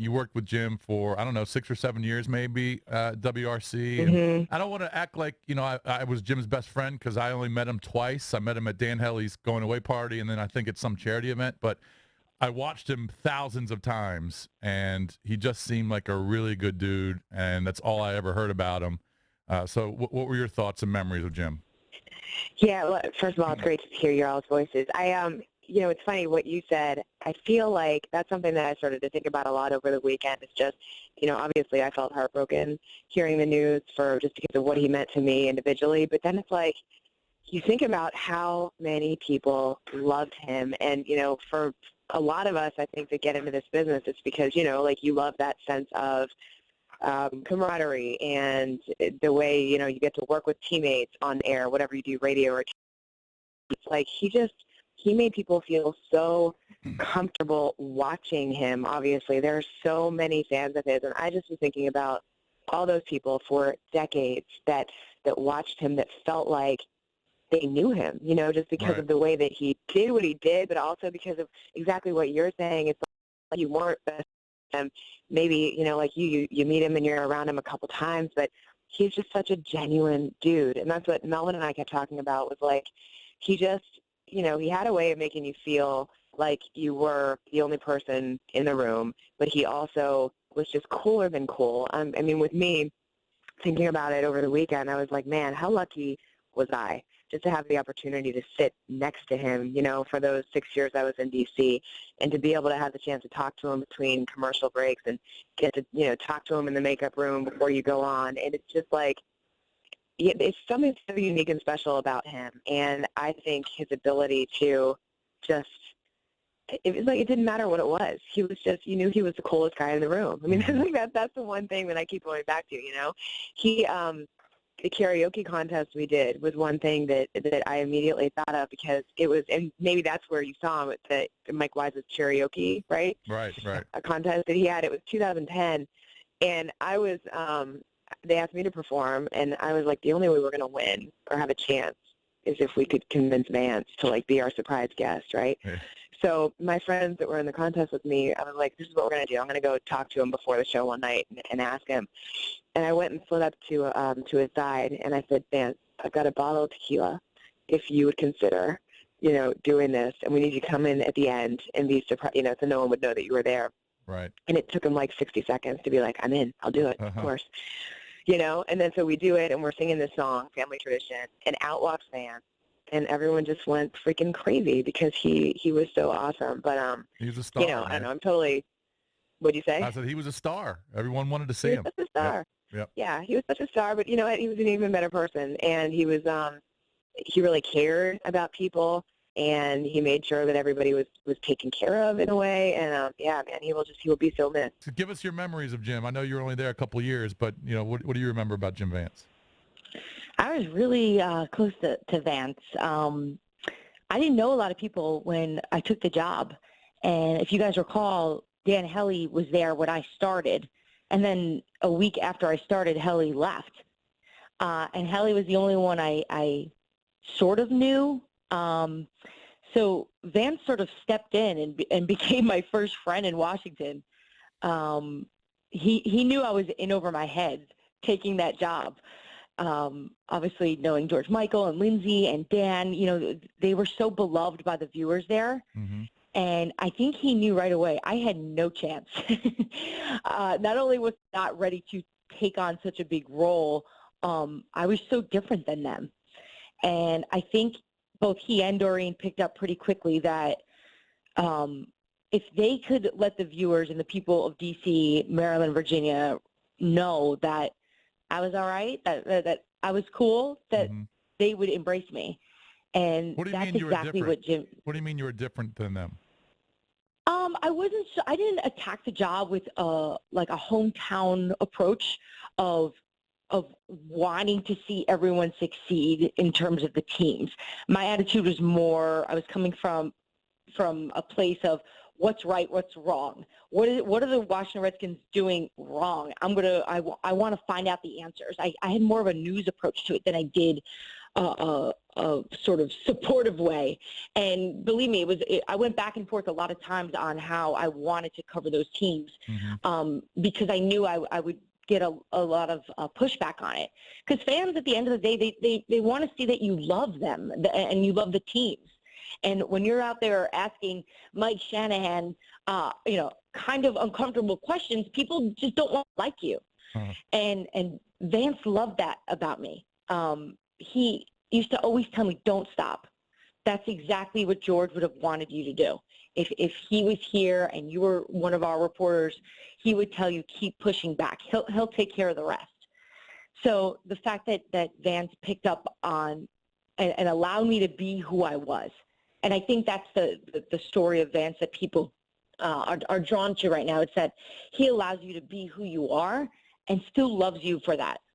you worked with Jim for, I don't know, 6 or 7 years maybe, WRC. Mm-hmm. And I don't want to act like, I was Jim's best friend because I only met him twice. I met him at Dan Helly's going away party, and then I think at some charity event. But I watched him thousands of times, and he just seemed like a really good dude, and that's all I ever heard about him. So what were your thoughts and memories of Jim? Yeah, well, first of all, it's great to hear your all's voices. It's funny what you said. I feel like that's something that I started to think about a lot over the weekend. It's just, obviously I felt heartbroken hearing the news just because of what he meant to me individually. But then it's like, you think about how many people loved him. And, for a lot of us, I think, that get into this business, it's because, you love that sense of camaraderie and the way, you get to work with teammates on air, whatever you do, radio or TV. It's like he made people feel so comfortable watching him. Obviously, there are so many fans of his, and I just was thinking about all those people for decades that watched him, that felt like they knew him, just because of the way that he did what he did, but also because of exactly what you're saying. It's like you weren't best friends. Maybe, like you meet him and you're around him a couple times, but he's just such a genuine dude. And that's what Melvin and I kept talking about, was like, he just, he had a way of making you feel like you were the only person in the room, but he also was just cooler than cool. I mean, with me, thinking about it over the weekend, I was like, man, how lucky was I just to have the opportunity to sit next to him, for those 6 years I was in D.C., and to be able to have the chance to talk to him between commercial breaks and get to, talk to him in the makeup room before you go on. And it's just like, it's something so unique and special about him. And I think his ability to just, it was like, it didn't matter what it was. He was just, you knew he was the coolest guy in the room. I mean, I think that's the one thing that I keep going back to, He, the karaoke contest we did was one thing that I immediately thought of, because it was, and maybe that's where you saw him with the Mike Wise's karaoke, right? Right. A contest that he had. It was 2010, and I was, they asked me to perform, and I was like, the only way we're going to win or have a chance is if we could convince Vance to, be our surprise guest, right? Yeah. So my friends that were in the contest with me, I was like, this is what we're going to do. I'm going to go talk to him before the show one night and ask him. And I went and slid up to his side, and I said, Vance, I've got a bottle of tequila. If you would consider, doing this, and we need you to come in at the end and be surprised, so no one would know that you were there. Right. And it took him 60 seconds to be like, I'm in. I'll do it, of course. And then so we do it, and we're singing this song, Family Tradition, and out walks Vance. And everyone just went freaking crazy because he was so awesome. But he was a star. I don't know. I'm totally. What'd you say? I said he was a star. Everyone wanted to see him. He was such a star. Yep. Yeah, he was such a star. But you know what? He was an even better person, and he was. He really cared about people, and he made sure that everybody was taken care of in a way. And yeah, man, he will be so missed. So give us your memories of Jim. I know you were only there a couple of years, but what do you remember about Jim Vance? I was really close to Vance. I didn't know a lot of people when I took the job. And if you guys recall, Dan Helly was there when I started. And then a week after I started, Helly left. And Helly was the only one I sort of knew. So Vance sort of stepped in and became my first friend in Washington. He knew I was in over my head taking that job. Obviously knowing George Michael and Lindsay and Dan, they were so beloved by the viewers there. Mm-hmm. And I think he knew right away I had no chance. Not only was I not ready to take on such a big role, I was so different than them. And I think both he and Doreen picked up pretty quickly that if they could let the viewers and the people of D.C., Maryland, Virginia know that I was all right, that I was cool, that they would embrace me. And that's exactly what Jim... What do you mean you were different than them? I didn't attack the job with a hometown approach of wanting to see everyone succeed in terms of the teams. My attitude was more, I was coming from a place of what's right, what's wrong. What are the Washington Redskins doing wrong? I want to find out the answers. I had more of a news approach to it than I did a sort of supportive way. And believe me, I went back and forth a lot of times on how I wanted to cover those teams, because I knew I would get a lot of pushback on it. Because fans, at the end of the day, they want to see that you love them and you love the teams. And when you're out there asking Mike Shanahan, kind of uncomfortable questions, people just don't want to like you. And Vance loved that about me. He used to always tell me, don't stop. That's exactly what George would have wanted you to do. If he was here and you were one of our reporters, he would tell you, keep pushing back. He'll take care of the rest. So the fact that Vance picked up on and allowed me to be who I was, and I think that's the story of Vance that people are drawn to right now. It's that he allows you to be who you are and still loves you for that.